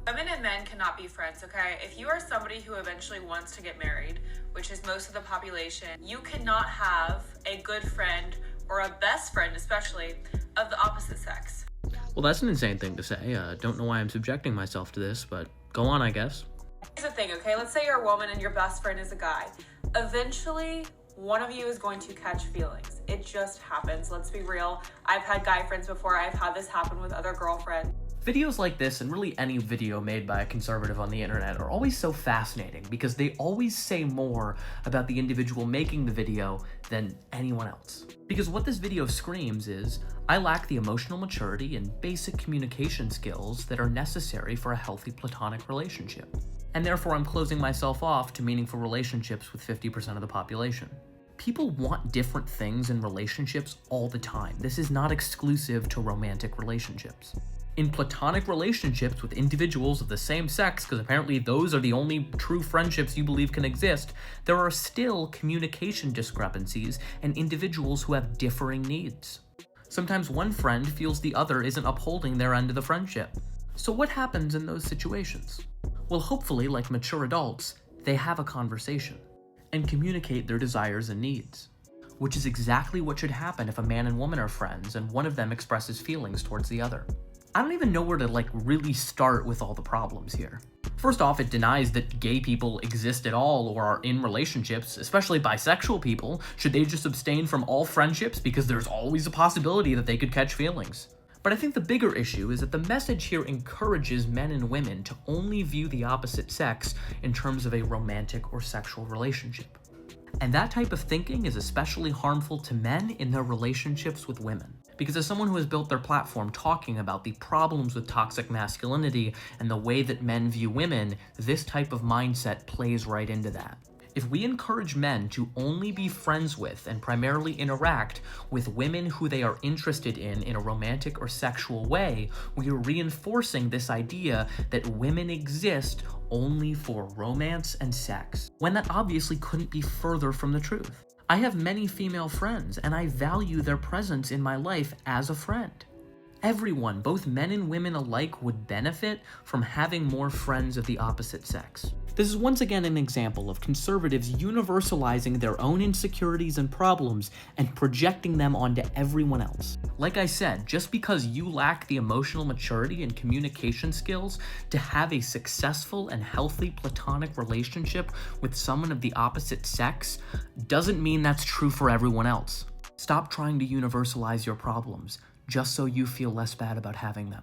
Women and men cannot be friends, okay? If you are somebody who eventually wants to get married, which is most of the population, you cannot have a good friend or a best friend, especially, of the opposite sex. Well, that's an insane thing to say. Don't know why I'm subjecting myself to this, but go on, I guess. Here's the thing, okay? Let's say you're a woman and your best friend is a guy. Eventually, one of you is going to catch feelings. It just happens. Let's be real. I've had guy friends before. I've had this happen with other girlfriends. Videos like this, and really any video made by a conservative on the internet, are always so fascinating because they always say more about the individual making the video than anyone else. Because what this video screams is, I lack the emotional maturity and basic communication skills that are necessary for a healthy platonic relationship. And therefore I'm closing myself off to meaningful relationships with 50% of the population. People want different things in relationships all the time. This is not exclusive to romantic relationships. In platonic relationships with individuals of the same sex, because apparently those are the only true friendships you believe can exist, there are still communication discrepancies and individuals who have differing needs. Sometimes one friend feels the other isn't upholding their end of the friendship. So what happens in those situations? Well, hopefully, like mature adults, they have a conversation and communicate their desires and needs, which is exactly what should happen if a man and woman are friends and one of them expresses feelings towards the other. I don't even know where to really start with all the problems here. First off, it denies that gay people exist at all or are in relationships, especially bisexual people. Should they just abstain from all friendships because there's always a possibility that they could catch feelings? But I think the bigger issue is that the message here encourages men and women to only view the opposite sex in terms of a romantic or sexual relationship. And that type of thinking is especially harmful to men in their relationships with women. Because as someone who has built their platform talking about the problems with toxic masculinity and the way that men view women, this type of mindset plays right into that. If we encourage men to only be friends with and primarily interact with women who they are interested in a romantic or sexual way, we are reinforcing this idea that women exist only for romance and sex, when that obviously couldn't be further from the truth. I have many female friends, and I value their presence in my life as a friend. Everyone, both men and women alike, would benefit from having more friends of the opposite sex. This is once again an example of conservatives universalizing their own insecurities and problems and projecting them onto everyone else. Like I said, just because you lack the emotional maturity and communication skills to have a successful and healthy platonic relationship with someone of the opposite sex doesn't mean that's true for everyone else. Stop trying to universalize your problems just so you feel less bad about having them.